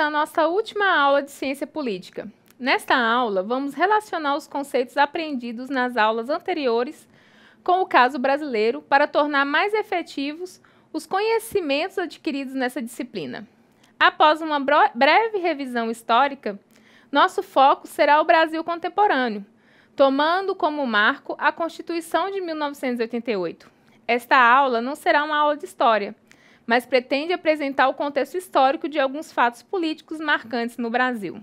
a nossa última aula de ciência política. Nesta aula, vamos relacionar os conceitos aprendidos nas aulas anteriores com o caso brasileiro para tornar mais efetivos os conhecimentos adquiridos nessa disciplina. Após uma breve revisão histórica, nosso foco será o Brasil contemporâneo, tomando como marco a Constituição de 1988. Esta aula não será uma aula de história, mas pretende apresentar o contexto histórico de alguns fatos políticos marcantes no Brasil.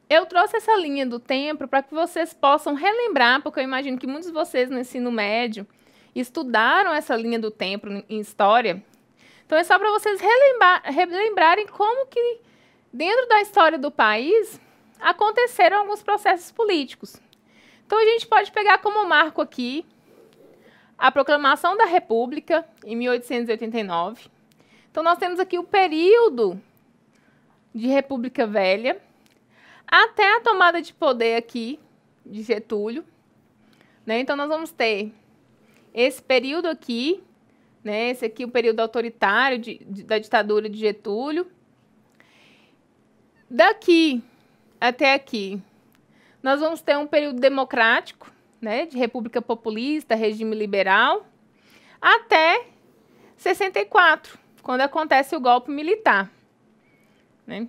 Eu trouxe essa linha do tempo para que vocês possam relembrar, porque eu imagino que muitos de vocês no ensino médio estudaram essa linha do tempo em história. Então, é só para vocês relembrarem como que, dentro da história do país, aconteceram alguns processos políticos. Então, a gente pode pegar como marco aqui a Proclamação da República, em 1889. Então, nós temos aqui o período de República Velha, até a tomada de poder aqui de Getúlio, né? Então, nós vamos ter esse período aqui, né? Esse aqui é o período autoritário da ditadura de Getúlio. Daqui até aqui, nós vamos ter um período democrático, né? De república populista, regime liberal, até 64, quando acontece o golpe militar, né?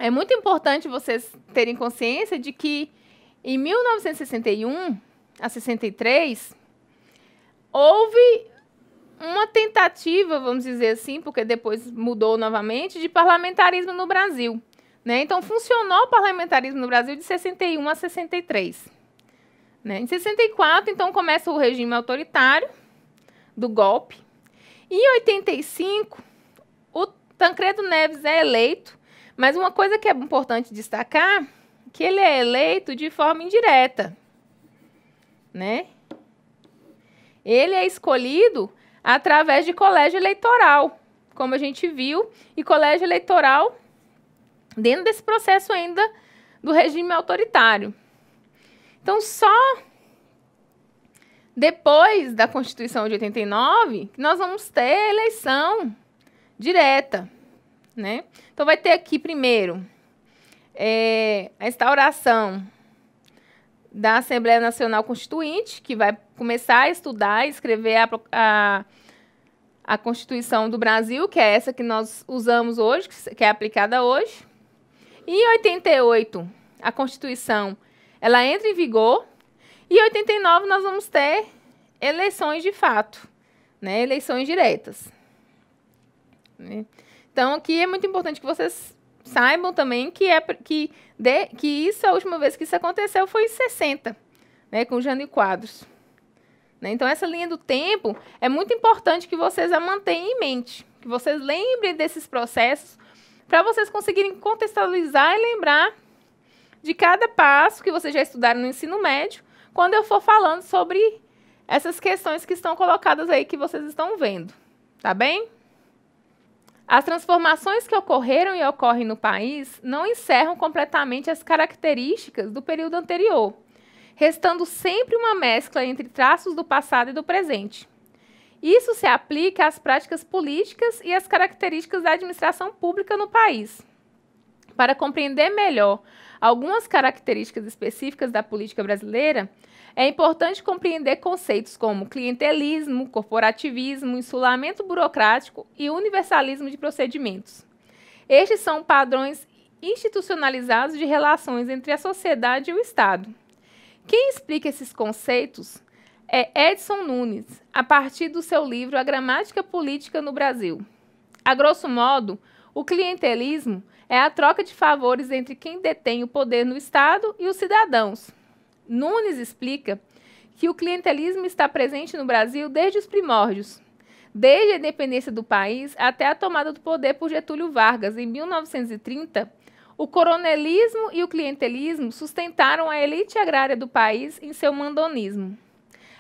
É muito importante vocês terem consciência de que em 1961 a 63 houve uma tentativa, vamos dizer assim, porque depois mudou novamente, de parlamentarismo no Brasil, né? Então, funcionou o parlamentarismo no Brasil de 61 a 63. Né? Em 64, então, começa o regime autoritário do golpe. Em 85, o Tancredo Neves é eleito. Mas uma coisa que é importante destacar, que ele é eleito de forma indireta, né? Ele é escolhido através de colégio eleitoral, como a gente viu, e colégio eleitoral dentro desse processo ainda do regime autoritário. Então, só depois da Constituição de 89, nós vamos ter eleição direta. Né? Então, vai ter aqui, primeiro, a instauração da Assembleia Nacional Constituinte, que vai começar a estudar e escrever a Constituição do Brasil, que é essa que nós usamos hoje, que é aplicada hoje. E em 88, a Constituição ela entra em vigor. E em 89, nós vamos ter eleições de fato, né? Eleições diretas. Né? Então, aqui é muito importante que vocês saibam também que isso, a última vez que isso aconteceu foi em 60, né, com Jânio Quadros. Né? Então, essa linha do tempo é muito importante que vocês a mantenham em mente, que vocês lembrem desses processos, para vocês conseguirem contextualizar e lembrar de cada passo que vocês já estudaram no ensino médio, quando eu for falando sobre essas questões que estão colocadas aí, que vocês estão vendo. Tá bem? As transformações que ocorreram e ocorrem no país não encerram completamente as características do período anterior, restando sempre uma mescla entre traços do passado e do presente. Isso se aplica às práticas políticas e às características da administração pública no país. Para compreender melhor algumas características específicas da política brasileira, é importante compreender conceitos como clientelismo, corporativismo, insulamento burocrático e universalismo de procedimentos. Estes são padrões institucionalizados de relações entre a sociedade e o Estado. Quem explica esses conceitos é Edson Nunes, a partir do seu livro A Gramática Política no Brasil. A grosso modo, o clientelismo é a troca de favores entre quem detém o poder no Estado e os cidadãos. Nunes explica que o clientelismo está presente no Brasil desde os primórdios, desde a independência do país até a tomada do poder por Getúlio Vargas, em 1930. O coronelismo e o clientelismo sustentaram a elite agrária do país em seu mandonismo.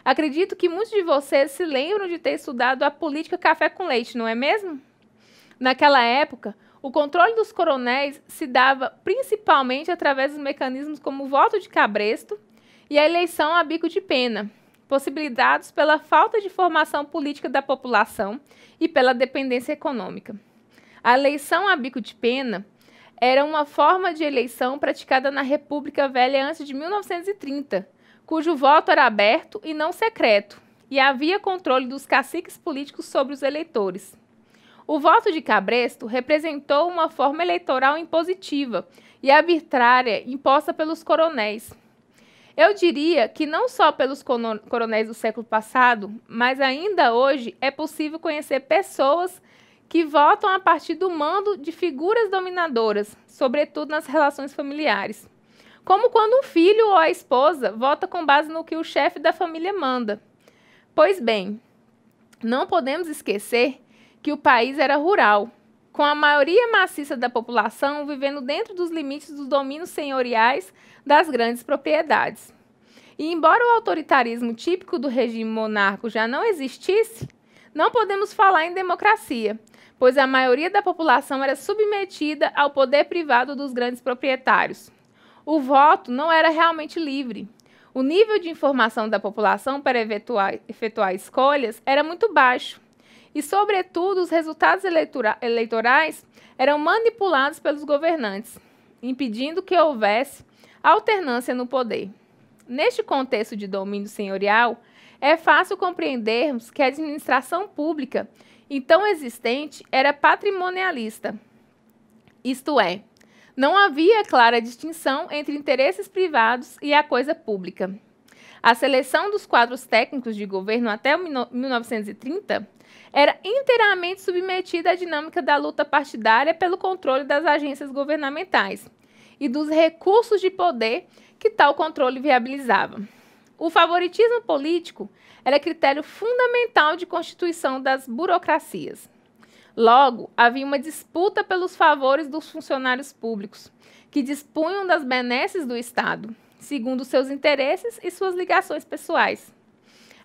Acredito que muitos de vocês se lembram de ter estudado a política café com leite, não é mesmo? Naquela época, o controle dos coronéis se dava principalmente através dos mecanismos como o voto de cabresto e a eleição a bico de pena, possibilitados pela falta de formação política da população e pela dependência econômica. A eleição a bico de pena era uma forma de eleição praticada na República Velha antes de 1930, cujo voto era aberto e não secreto, e havia controle dos caciques políticos sobre os eleitores. O voto de cabresto representou uma forma eleitoral impositiva e arbitrária imposta pelos coronéis. Eu diria que não só pelos coronéis do século passado, mas ainda hoje é possível conhecer pessoas que votam a partir do mando de figuras dominadoras, sobretudo nas relações familiares. Como quando um filho ou a esposa vota com base no que o chefe da família manda. Pois bem, não podemos esquecer que o país era rural, com a maioria maciça da população vivendo dentro dos limites dos domínios senhoriais das grandes propriedades. E embora o autoritarismo típico do regime monárquico já não existisse, não podemos falar em democracia, pois a maioria da população era submetida ao poder privado dos grandes proprietários. O voto não era realmente livre. O nível de informação da população para efetuar escolhas era muito baixo. E, sobretudo, os resultados eleitorais eram manipulados pelos governantes, impedindo que houvesse alternância no poder. Neste contexto de domínio senhorial, é fácil compreendermos que a administração pública, então existente, era patrimonialista, isto é, não havia clara distinção entre interesses privados e a coisa pública. A seleção dos quadros técnicos de governo até 1930 era inteiramente submetida à dinâmica da luta partidária pelo controle das agências governamentais e dos recursos de poder que tal controle viabilizava. O favoritismo político era critério fundamental de constituição das burocracias. Logo, havia uma disputa pelos favores dos funcionários públicos, que dispunham das benesses do Estado, segundo seus interesses e suas ligações pessoais.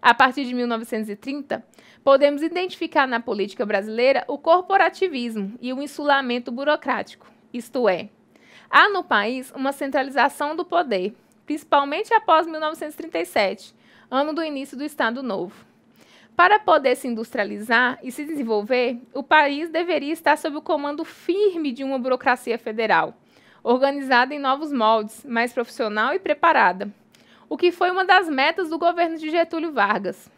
A partir de 1930, podemos identificar na política brasileira o corporativismo e o insulamento burocrático, isto é, há no país uma centralização do poder, principalmente após 1937, ano do início do Estado Novo. Para poder se industrializar e se desenvolver, o país deveria estar sob o comando firme de uma burocracia federal, organizada em novos moldes, mais profissional e preparada, o que foi uma das metas do governo de Getúlio Vargas.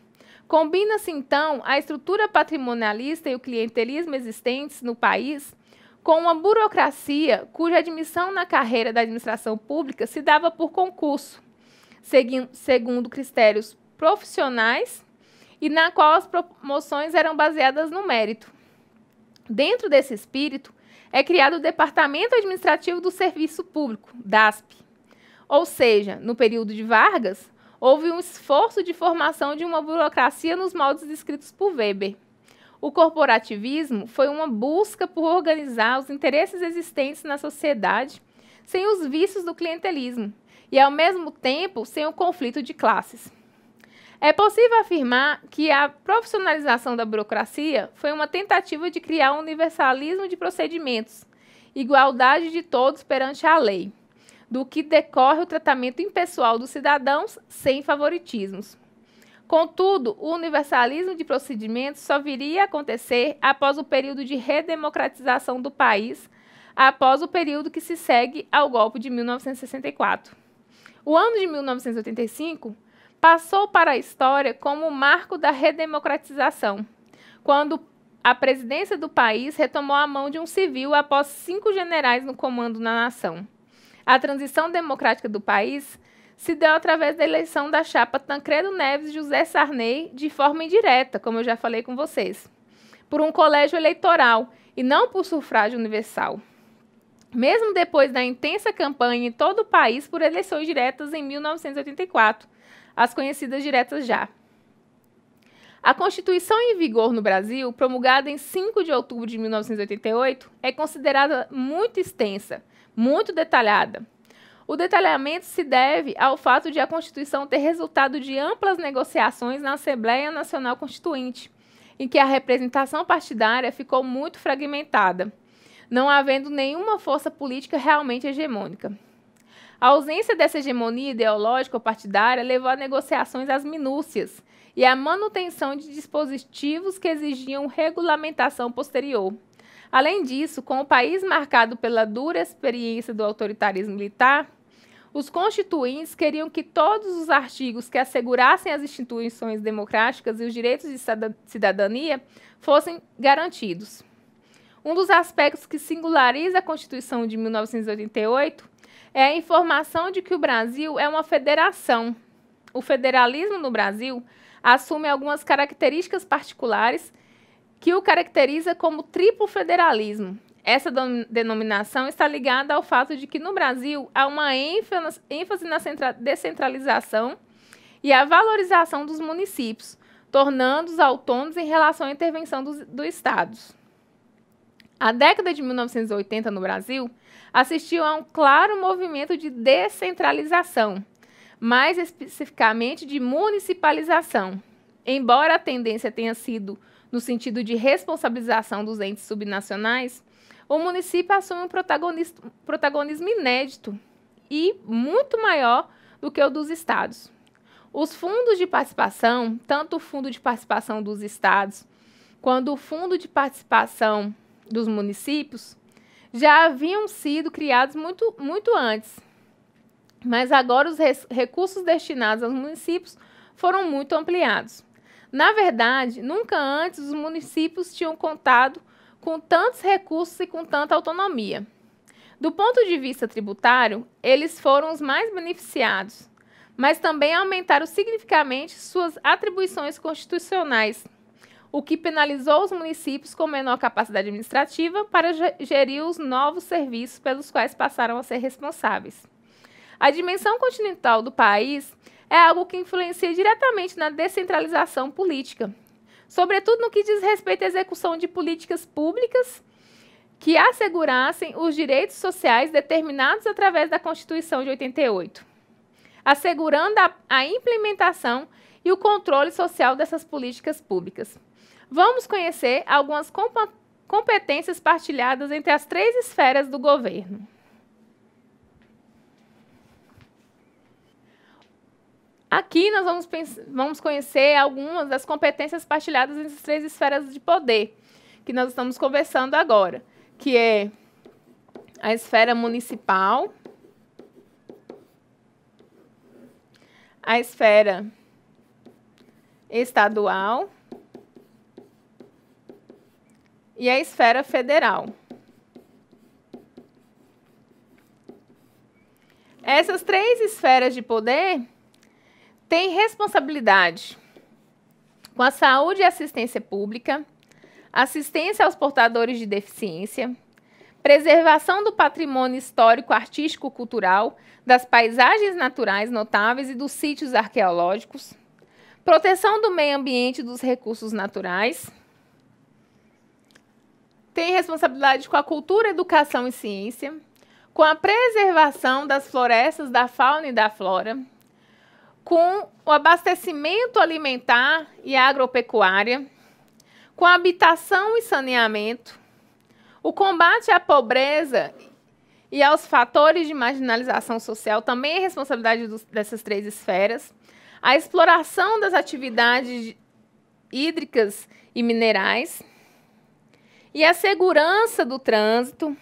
Combina-se, então, a estrutura patrimonialista e o clientelismo existentes no país com uma burocracia cuja admissão na carreira da administração pública se dava por concurso, segundo critérios profissionais e na qual as promoções eram baseadas no mérito. Dentro desse espírito, é criado o Departamento Administrativo do Serviço Público, DASP. Ou seja, no período de Vargas, houve um esforço de formação de uma burocracia nos moldes descritos por Weber. O corporativismo foi uma busca por organizar os interesses existentes na sociedade sem os vícios do clientelismo e, ao mesmo tempo, sem o conflito de classes. É possível afirmar que a profissionalização da burocracia foi uma tentativa de criar um universalismo de procedimentos, igualdade de todos perante a lei, do que decorre o tratamento impessoal dos cidadãos sem favoritismos. Contudo, o universalismo de procedimentos só viria a acontecer após o período de redemocratização do país, após o período que se segue ao golpe de 1964. O ano de 1985 passou para a história como o marco da redemocratização, quando a presidência do país retomou a mão de um civil após 5 generais no comando na nação. A transição democrática do país se deu através da eleição da chapa Tancredo Neves e José Sarney de forma indireta, como eu já falei com vocês, por um colégio eleitoral e não por sufrágio universal. Mesmo depois da intensa campanha em todo o país por eleições diretas em 1984, as conhecidas diretas já. A Constituição em vigor no Brasil, promulgada em 5 de outubro de 1988, é considerada muito extensa, muito detalhada. O detalhamento se deve ao fato de a Constituição ter resultado de amplas negociações na Assembleia Nacional Constituinte, em que a representação partidária ficou muito fragmentada, não havendo nenhuma força política realmente hegemônica. A ausência dessa hegemonia ideológica ou partidária levou a negociações às minúcias e à manutenção de dispositivos que exigiam regulamentação posterior. Além disso, com o país marcado pela dura experiência do autoritarismo militar, os constituintes queriam que todos os artigos que assegurassem as instituições democráticas e os direitos de cidadania fossem garantidos. Um dos aspectos que singulariza a Constituição de 1988 é a informação de que o Brasil é uma federação. O federalismo no Brasil assume algumas características particulares que o caracteriza como triplo federalismo. Essa denominação está ligada ao fato de que no Brasil há uma ênfase na descentralização e a valorização dos municípios, tornando-os autônomos em relação à intervenção dos estados. A década de 1980 no Brasil assistiu a um claro movimento de descentralização, mais especificamente de municipalização. Embora a tendência tenha sido no sentido de responsabilização dos entes subnacionais, o município assume um protagonismo inédito e muito maior do que o dos estados. Os fundos de participação, tanto o Fundo de Participação dos Estados quanto o Fundo de Participação dos Municípios, já haviam sido criados muito antes, mas agora os recursos destinados aos municípios foram muito ampliados. Na verdade, nunca antes os municípios tinham contado com tantos recursos e com tanta autonomia. Do ponto de vista tributário, eles foram os mais beneficiados, mas também aumentaram significativamente suas atribuições constitucionais, o que penalizou os municípios com menor capacidade administrativa para gerir os novos serviços pelos quais passaram a ser responsáveis. A dimensão continental do país é algo que influencia diretamente na descentralização política, sobretudo no que diz respeito à execução de políticas públicas que assegurassem os direitos sociais determinados através da Constituição de 88, assegurando a implementação e o controle social dessas políticas públicas. Vamos conhecer algumas competências partilhadas entre as 3 esferas do governo. Aqui nós vamos conhecer algumas das competências partilhadas entre as 3 esferas de poder, que nós estamos conversando agora, que é a esfera municipal, a esfera estadual e a esfera federal. Essas 3 esferas de poder têm responsabilidade com a saúde e assistência pública, assistência aos portadores de deficiência, preservação do patrimônio histórico, artístico, cultural, das paisagens naturais notáveis e dos sítios arqueológicos, proteção do meio ambiente e dos recursos naturais, tem responsabilidade com a cultura, educação e ciência, com a preservação das florestas, da fauna e da flora, com o abastecimento alimentar e agropecuária, com a habitação e saneamento, o combate à pobreza e aos fatores de marginalização social também é responsabilidade dessas 3 esferas, a exploração das atividades hídricas e minerais, e a segurança do trânsito,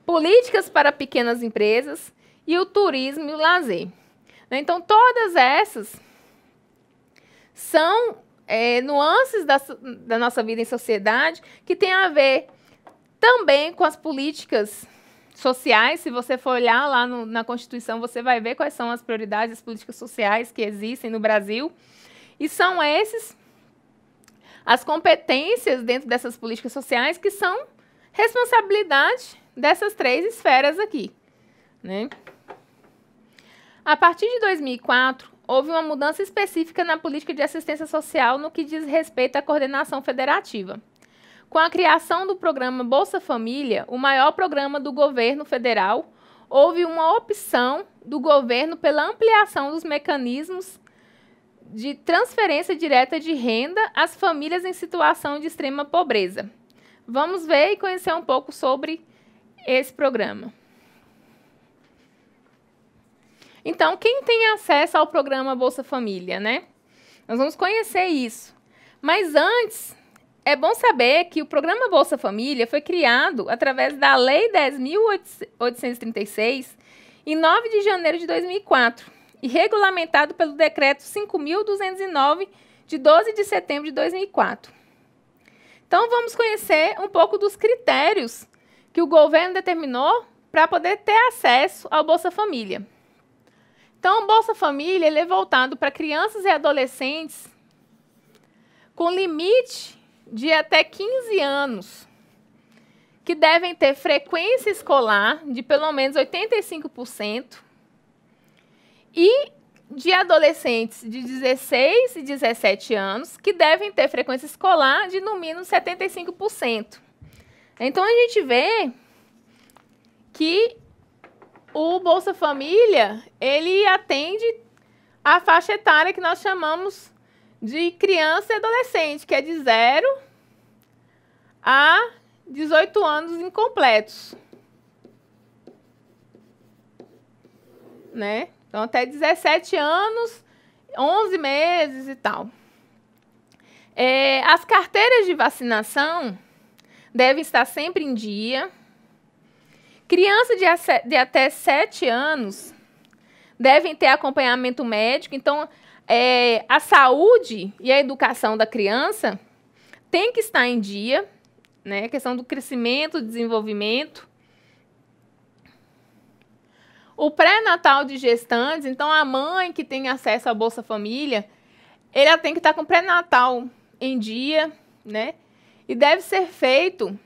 políticas para pequenas empresas e o turismo e o lazer. Então, todas essas são nuances da nossa vida em sociedade que tem a ver também com as políticas sociais. Se você for olhar lá na Constituição, você vai ver quais são as prioridades das políticas sociais que existem no Brasil. E são as competências dentro dessas políticas sociais que são responsabilidade dessas 3 esferas aqui, né? A partir de 2004, houve uma mudança específica na política de assistência social no que diz respeito à coordenação federativa. Com a criação do programa Bolsa Família, o maior programa do governo federal, houve uma opção do governo pela ampliação dos mecanismos de transferência direta de renda às famílias em situação de extrema pobreza. Vamos ver e conhecer um pouco sobre esse programa. Então, quem tem acesso ao programa Bolsa Família, né? Nós vamos conhecer isso. Mas antes, é bom saber que o programa Bolsa Família foi criado através da Lei 10.836, em 9 de janeiro de 2004, e regulamentado pelo Decreto 5.209, de 12 de setembro de 2004. Então, vamos conhecer um pouco dos critérios que o governo determinou para poder ter acesso ao Bolsa Família. Então, o Bolsa Família ele é voltado para crianças e adolescentes com limite de até 15 anos, que devem ter frequência escolar de pelo menos 85%, e de adolescentes de 16 e 17 anos, que devem ter frequência escolar de no mínimo 75%. Então, a gente vê que o Bolsa Família, ele atende a faixa etária que nós chamamos de criança e adolescente, que é de 0 a 18 anos incompletos, né? Então, até 17 anos, 11 meses e tal. As carteiras de vacinação devem estar sempre em dia. Crianças de até 7 anos devem ter acompanhamento médico. Então, a saúde e a educação da criança tem que estar em dia, né? A questão do crescimento, desenvolvimento. O pré-natal de gestantes, então a mãe que tem acesso à Bolsa Família, ela tem que estar com o pré-natal em dia, né? E deve ser feito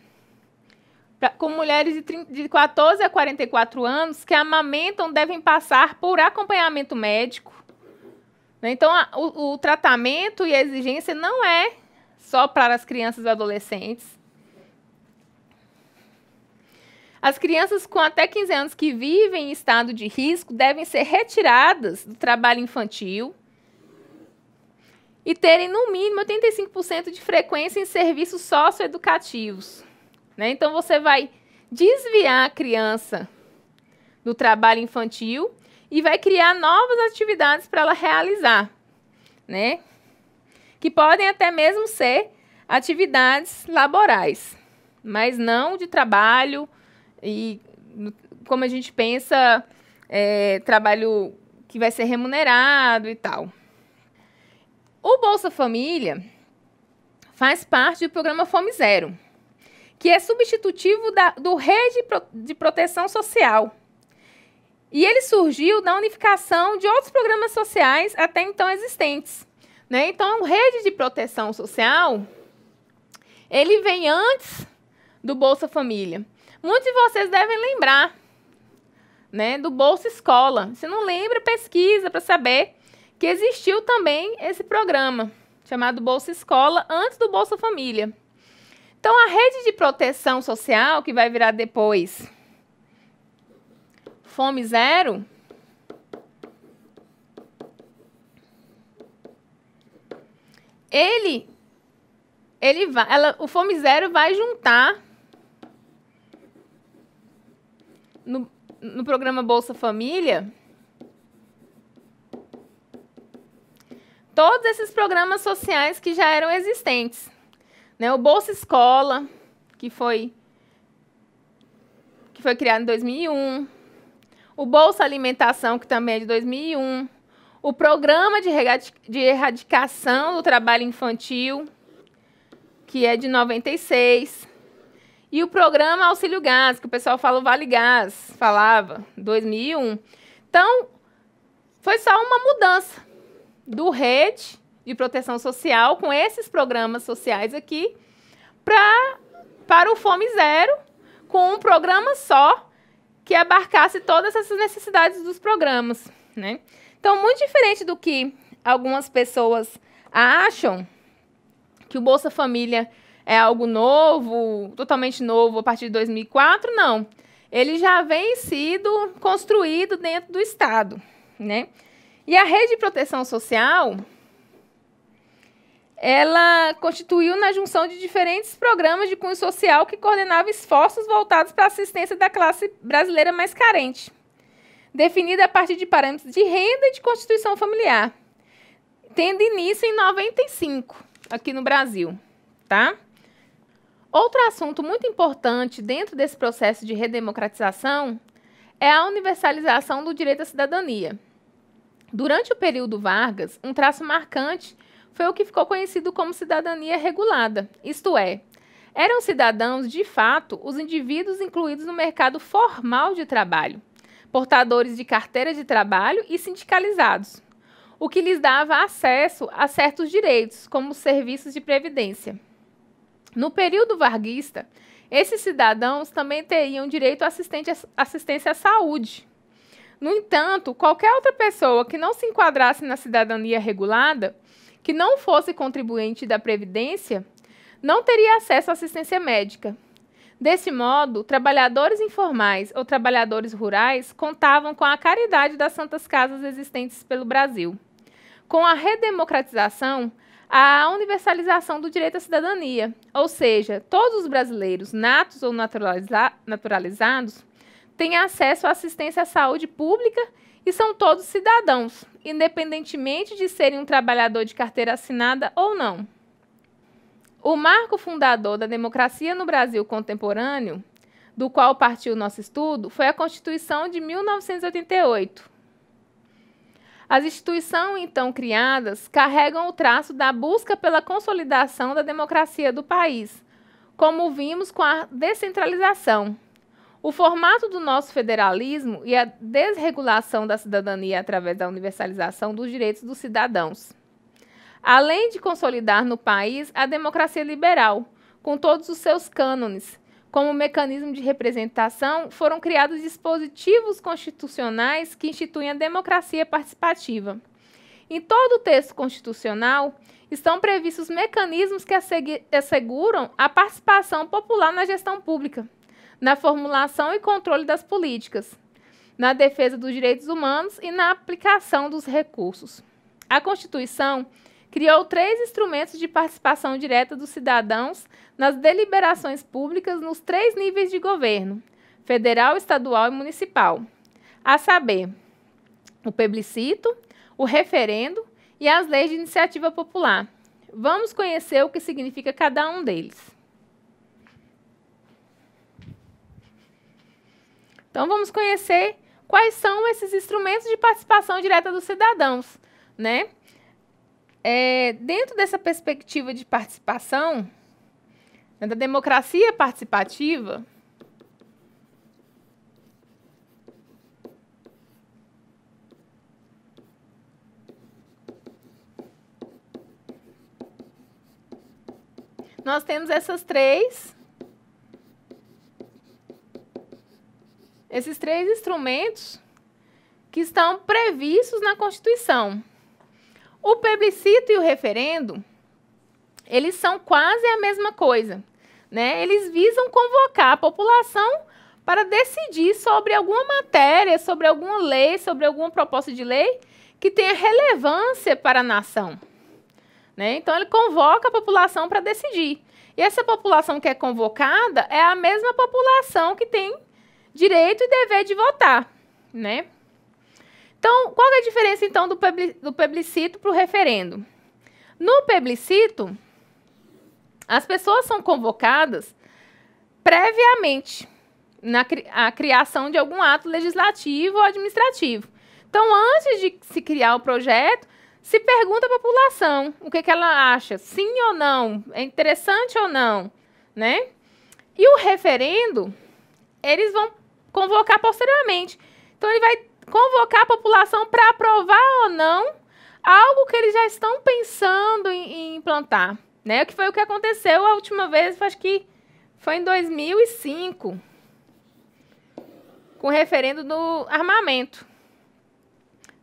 com mulheres de 14 a 44 anos que amamentam, devem passar por acompanhamento médico, né? Então, o tratamento e a exigência não é só para as crianças e adolescentes. As crianças com até 15 anos que vivem em estado de risco devem ser retiradas do trabalho infantil e terem, no mínimo, 85% de frequência em serviços socioeducativos, né? Então, você vai desviar a criança do trabalho infantil e vai criar novas atividades para ela realizar, né? Que podem até mesmo ser atividades laborais, mas não de trabalho e, como a gente pensa, trabalho que vai ser remunerado e tal. O Bolsa Família faz parte do programa Fome Zero, que é substitutivo do Rede de Proteção Social. E ele surgiu da unificação de outros programas sociais até então existentes, né? Então, o Rede de Proteção Social, ele vem antes do Bolsa Família. Muitos de vocês devem lembrar, né, do Bolsa Escola. Se não lembra, pesquisa para saber que existiu também esse programa, chamado Bolsa Escola, antes do Bolsa Família. Então, a Rede de Proteção Social, que vai virar depois Fome Zero, o Fome Zero vai juntar no programa Bolsa Família todos esses programas sociais que já eram existentes, né? O Bolsa Escola, que foi criado em 2001, o Bolsa Alimentação, que também é de 2001, o Programa de Erradicação do Trabalho Infantil, que é de 96, e o Programa Auxílio Gás, que o pessoal fala o Vale Gás, falava, 2001. Então, foi só uma mudança do Rede de Proteção Social com esses programas sociais aqui para o Fome Zero, com um programa só que abarcasse todas essas necessidades dos programas, né? Então, muito diferente do que algumas pessoas acham, que o Bolsa Família é algo novo, totalmente novo a partir de 2004, não. Ele já vem sido construído dentro do Estado, né? E a Rede de Proteção Social, ela constituiu na junção de diferentes programas de cunho social que coordenavam esforços voltados para a assistência da classe brasileira mais carente. definida a partir de parâmetros de renda e de constituição familiar, tendo início em 95, aqui no Brasil, tá? Outro assunto muito importante dentro desse processo de redemocratização é a universalização do direito à cidadania. Durante o período Vargas, um traço marcante foi o que ficou conhecido como cidadania regulada, isto é, eram cidadãos, de fato, os indivíduos incluídos no mercado formal de trabalho, portadores de carteira de trabalho e sindicalizados, o que lhes dava acesso a certos direitos, como os serviços de previdência. No período varguista, esses cidadãos também teriam direito à assistência à saúde. No entanto, qualquer outra pessoa que não se enquadrasse na cidadania regulada, que não fosse contribuinte da Previdência, não teria acesso à assistência médica. Desse modo, trabalhadores informais ou trabalhadores rurais contavam com a caridade das santas casas existentes pelo Brasil. Com a redemocratização, a universalização do direito à cidadania, ou seja, todos os brasileiros, natos ou naturalizados, têm acesso à assistência à saúde pública e são todos cidadãos, independentemente de serem um trabalhador de carteira assinada ou não. O marco fundador da democracia no Brasil contemporâneo, do qual partiu o nosso estudo, foi a Constituição de 1988. As instituições, então, criadas, carregam o traço da busca pela consolidação da democracia do país, como vimos com a descentralização. O formato do nosso federalismo e a desregulação da cidadania através da universalização dos direitos dos cidadãos. Além de consolidar no país a democracia liberal, com todos os seus cânones, como mecanismo de representação, foram criados dispositivos constitucionais que instituem a democracia participativa. Em todo o texto constitucional, estão previstos mecanismos que asseguram a participação popular na gestão pública, na formulação e controle das políticas, na defesa dos direitos humanos e na aplicação dos recursos. A Constituição criou 3 instrumentos de participação direta dos cidadãos nas deliberações públicas nos 3 níveis de governo, federal, estadual e municipal, a saber, o plebiscito, o referendo e as leis de iniciativa popular. Vamos conhecer o que significa cada um deles. Então, vamos conhecer quais são esses instrumentos de participação direta dos cidadãos, né? Dentro dessa perspectiva de participação, da democracia participativa, nós temos esses três instrumentos que estão previstos na Constituição. O plebiscito e o referendo, eles são quase a mesma coisa, né? Eles visam convocar a população para decidir sobre alguma matéria, sobre alguma lei, sobre alguma proposta de lei que tenha relevância para a nação, né? Então, ele convoca a população para decidir. E essa população que é convocada é a mesma população que tem direito e dever de votar, né? Então, qual é a diferença, então, do plebiscito para o referendo? No plebiscito, as pessoas são convocadas previamente na criação de algum ato legislativo ou administrativo. Então, antes de se criar o projeto, se pergunta à população o que ela acha, sim ou não, é interessante ou não, né? E o referendo, eles vão convocar posteriormente. Então, ele vai convocar a população para aprovar ou não algo que eles já estão pensando em implantar, né? Que foi o que aconteceu a última vez, acho que foi em 2005, com o referendo do armamento.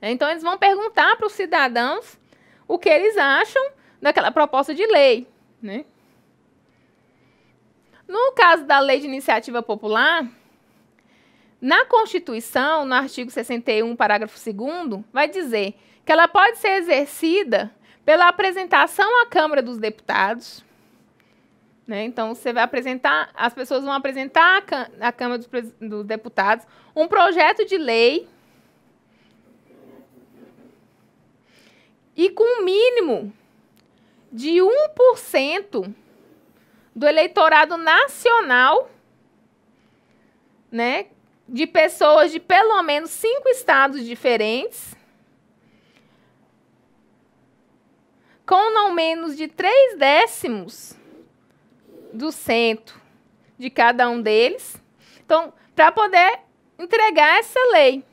Então, eles vão perguntar para os cidadãos o que eles acham daquela proposta de lei, né? No caso da Lei de Iniciativa Popular, na Constituição, no artigo 61, parágrafo 2º, vai dizer que ela pode ser exercida pela apresentação à Câmara dos Deputados, né? Então, você vai apresentar, as pessoas vão apresentar à Câmara dos Deputados um projeto de lei, e com um mínimo de 1% do eleitorado nacional, né, de pessoas de pelo menos 5 estados diferentes, com não menos de 0,3% de cada um deles. Então, para poder entregar essa lei,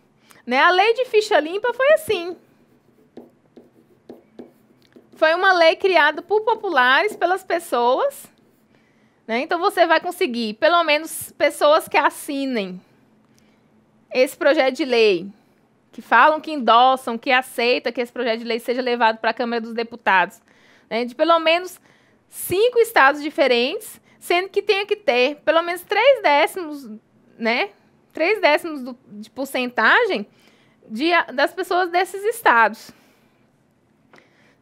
né? A lei de ficha limpa foi assim. Foi uma lei criada por populares, pelas pessoas, né? Então, você vai conseguir, pelo menos, pessoas que assinem esse projeto de lei, que falam, que endossam, que aceitam que esse projeto de lei seja levado para a Câmara dos Deputados, né? De pelo menos 5 estados diferentes, sendo que tenha que ter pelo menos 0,3%, né? 0,3% de porcentagem das pessoas desses estados.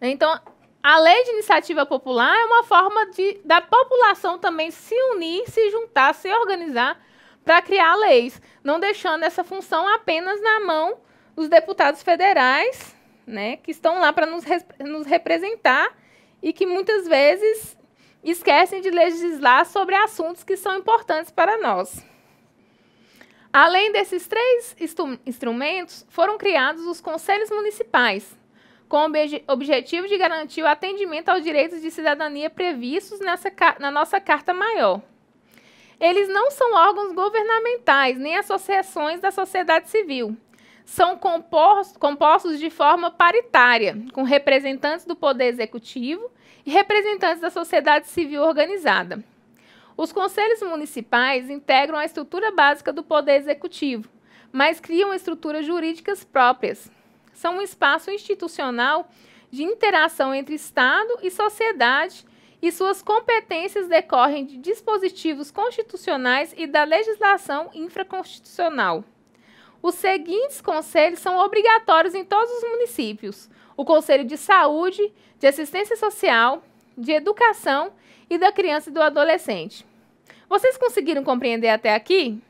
Então, a lei de iniciativa popular é uma forma da população também se unir, se juntar, se organizar para criar leis, não deixando essa função apenas na mão dos deputados federais, né, que estão lá para nos representar e que muitas vezes esquecem de legislar sobre assuntos que são importantes para nós. Além desses 3 instrumentos, foram criados os conselhos municipais, com o objetivo de garantir o atendimento aos direitos de cidadania previstos na nossa Carta Maior. Eles não são órgãos governamentais, nem associações da sociedade civil. São compostos de forma paritária, com representantes do Poder Executivo e representantes da sociedade civil organizada. Os conselhos municipais integram a estrutura básica do Poder Executivo, mas criam estruturas jurídicas próprias. São um espaço institucional de interação entre Estado e sociedade, e suas competências decorrem de dispositivos constitucionais e da legislação infraconstitucional. Os seguintes conselhos são obrigatórios em todos os municípios: o Conselho de Saúde, de Assistência Social, de Educação e da Criança e do Adolescente. Vocês conseguiram compreender até aqui?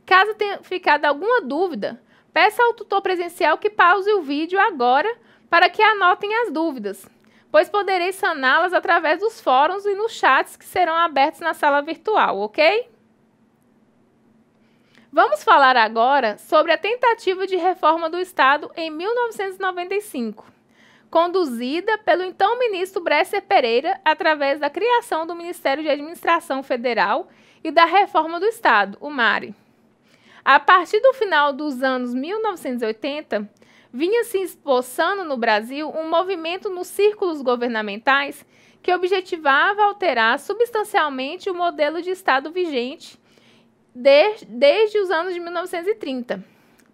Caso tenha ficado alguma dúvida, peça ao tutor presencial que pause o vídeo agora para que anotem as dúvidas, pois poderei saná-las através dos fóruns e nos chats que serão abertos na sala virtual, ok? Vamos falar agora sobre a tentativa de reforma do Estado em 1995, conduzida pelo então ministro Bresser Pereira através da criação do Ministério de Administração Federal e da Reforma do Estado, o MARE. A partir do final dos anos 1980, vinha se esboçando no Brasil um movimento nos círculos governamentais que objetivava alterar substancialmente o modelo de Estado vigente desde os anos de 1930.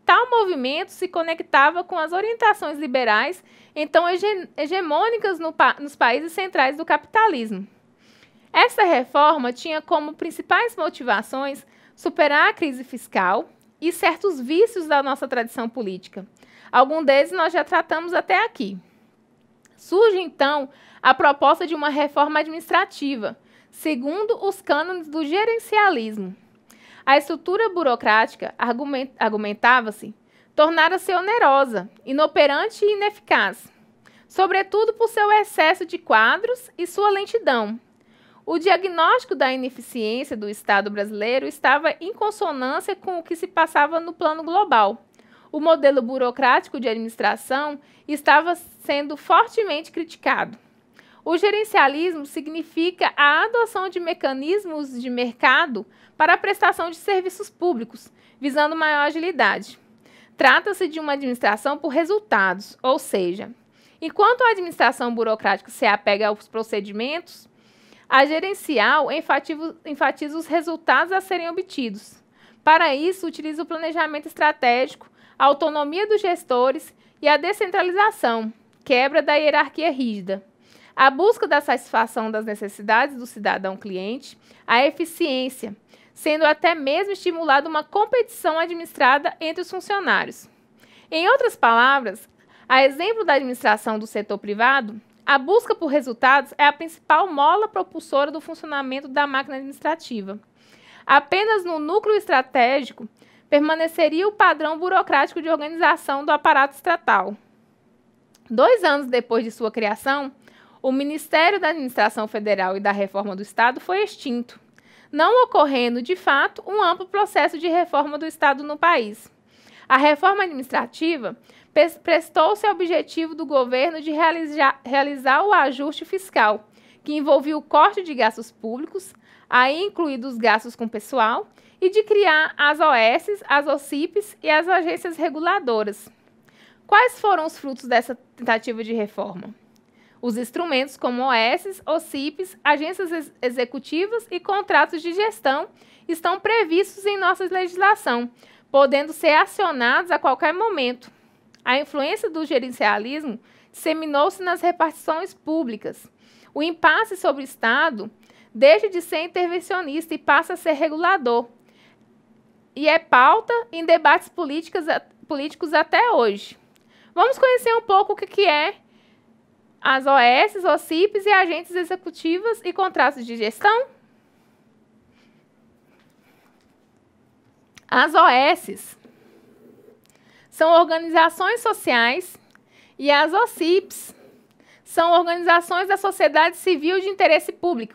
Tal movimento se conectava com as orientações liberais, então hegemônicas nos países centrais do capitalismo. Essa reforma tinha como principais motivações superar a crise fiscal e certos vícios da nossa tradição política. Alguns deles nós já tratamos até aqui. Surge, então, a proposta de uma reforma administrativa, segundo os cânones do gerencialismo. A estrutura burocrática, argumentava-se, tornara-se onerosa, inoperante e ineficaz, sobretudo por seu excesso de quadros e sua lentidão. O diagnóstico da ineficiência do Estado brasileiro estava em consonância com o que se passava no plano global. O modelo burocrático de administração estava sendo fortemente criticado. O gerencialismo significa a adoção de mecanismos de mercado para a prestação de serviços públicos, visando maior agilidade. Trata-se de uma administração por resultados, ou seja, enquanto a administração burocrática se apega aos procedimentos, a gerencial enfatiza os resultados a serem obtidos. Para isso, utiliza o planejamento estratégico, a autonomia dos gestores e a descentralização, quebra da hierarquia rígida. A busca da satisfação das necessidades do cidadão cliente, a eficiência, sendo até mesmo estimulada uma competição administrada entre os funcionários. Em outras palavras, a exemplo da administração do setor privado, a busca por resultados é a principal mola propulsora do funcionamento da máquina administrativa. Apenas no núcleo estratégico permaneceria o padrão burocrático de organização do aparato estatal. 2 anos depois de sua criação, o Ministério da Administração Federal e da Reforma do Estado foi extinto, não ocorrendo, de fato, um amplo processo de reforma do Estado no país. A reforma administrativa prestou-se ao objetivo do governo de realizar o ajuste fiscal, que envolvia o corte de gastos públicos, aí incluídos os gastos com pessoal, e de criar as OS, as OCPs e as agências reguladoras. Quais foram os frutos dessa tentativa de reforma? Os instrumentos como OS, OCPs, agências executivas e contratos de gestão estão previstos em nossa legislação, podendo ser acionados a qualquer momento. A influência do gerencialismo disseminou-se nas repartições públicas. O impasse sobre o Estado deixa de ser intervencionista e passa a ser regulador. E é pauta em debates políticos até hoje. Vamos conhecer um pouco o que é as OS, OCPs e agentes executivas e contratos de gestão? As OS são organizações sociais e as OCPs são organizações da sociedade civil de interesse público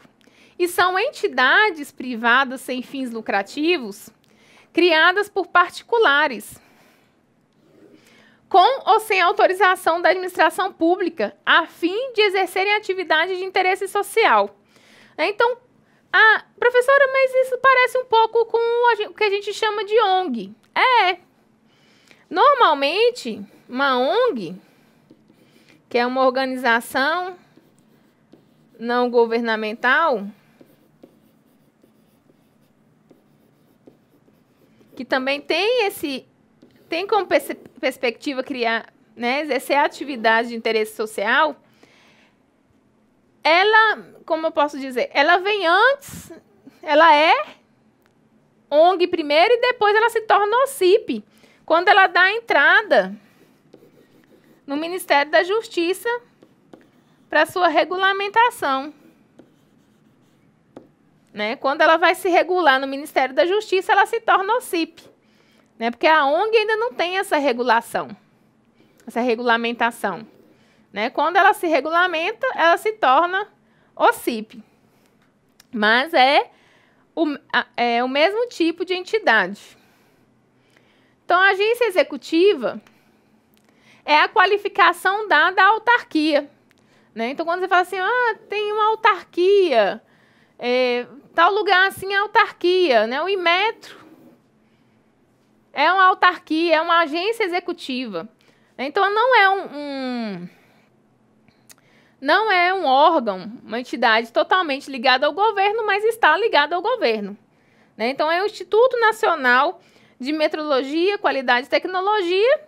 e são entidades privadas sem fins lucrativos criadas por particulares, com ou sem autorização da administração pública, a fim de exercerem atividade de interesse social. Então, professora, mas isso parece um pouco com o que a gente chama de ONG. Normalmente, uma ONG, que é uma organização não governamental, que também tem como perspectiva criar, né, exercer atividade de interesse social, ela, como eu posso dizer, ela vem antes, ela é ONG primeiro e depois ela se torna OCP, quando ela dá a entrada no Ministério da Justiça para sua regulamentação. Né? Quando ela vai se regular no Ministério da Justiça, ela se torna OCP. Né? Porque a ONG ainda não tem essa regulação, essa regulamentação. Né? Quando ela se regulamenta, ela se torna OCP. Mas é o mesmo tipo de entidade. Então, a agência executiva é a qualificação dada à autarquia. Né? Então, quando você fala assim, tem uma autarquia, tal lugar assim é autarquia, né? O Inmetro é uma autarquia, é uma agência executiva. Então, não é um órgão, uma entidade totalmente ligada ao governo, mas está ligada ao governo. Né? Então, é o Instituto Nacional de Metrologia, Qualidade e Tecnologia,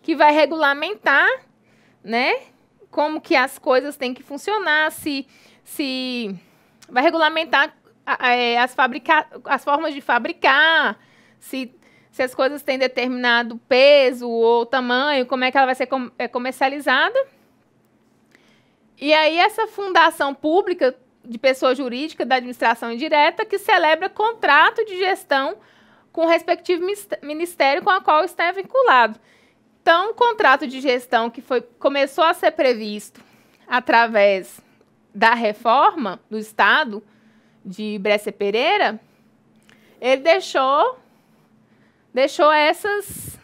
que vai regulamentar, né, como que as coisas têm que funcionar, se vai regulamentar as formas de fabricar, se as coisas têm determinado peso ou tamanho, como é que ela vai ser comercializada. E aí essa fundação pública de pessoa jurídica da administração indireta que celebra contrato de gestão com o respectivo ministério com a qual está vinculado. Então, o contrato de gestão que começou a ser previsto através da reforma do Estado de Bresser Pereira, ele deixou esses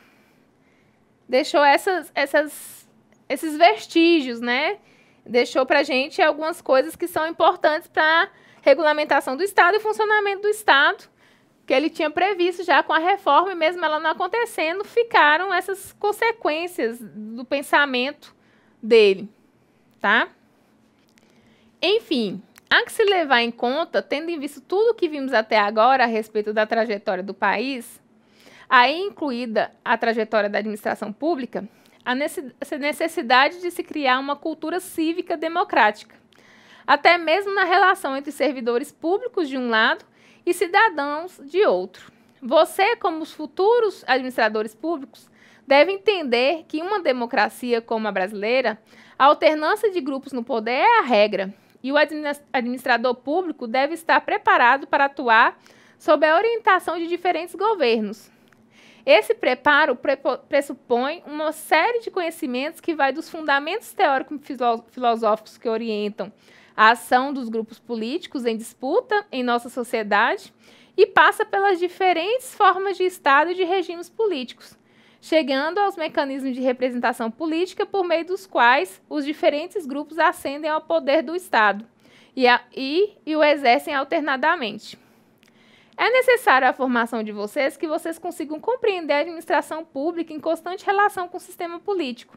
vestígios, né? Deixou para a gente algumas coisas que são importantes para a regulamentação do Estado e funcionamento do Estado, que ele tinha previsto já com a reforma, e mesmo ela não acontecendo, ficaram essas consequências do pensamento dele, tá? Enfim, há que se levar em conta, tendo em vista tudo o que vimos até agora a respeito da trajetória do país, aí incluída a trajetória da administração pública, a necessidade de se criar uma cultura cívica democrática, até mesmo na relação entre servidores públicos de um lado e cidadãos de outro. Você, como os futuros administradores públicos, deve entender que em uma democracia como a brasileira, a alternância de grupos no poder é a regra, e o administrador público deve estar preparado para atuar sob a orientação de diferentes governos. Esse preparo pressupõe uma série de conhecimentos que vai dos fundamentos teóricos e filosóficos que orientam a ação dos grupos políticos em disputa em nossa sociedade e passa pelas diferentes formas de Estado e de regimes políticos, chegando aos mecanismos de representação política por meio dos quais os diferentes grupos ascendem ao poder do Estado e o exercem alternadamente. É necessário a formação de vocês que vocês consigam compreender a administração pública em constante relação com o sistema político.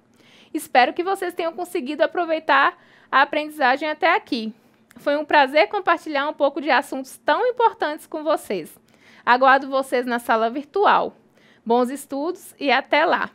Espero que vocês tenham conseguido aproveitar a aprendizagem até aqui. Foi um prazer compartilhar um pouco de assuntos tão importantes com vocês. Aguardo vocês na sala virtual. Bons estudos e até lá!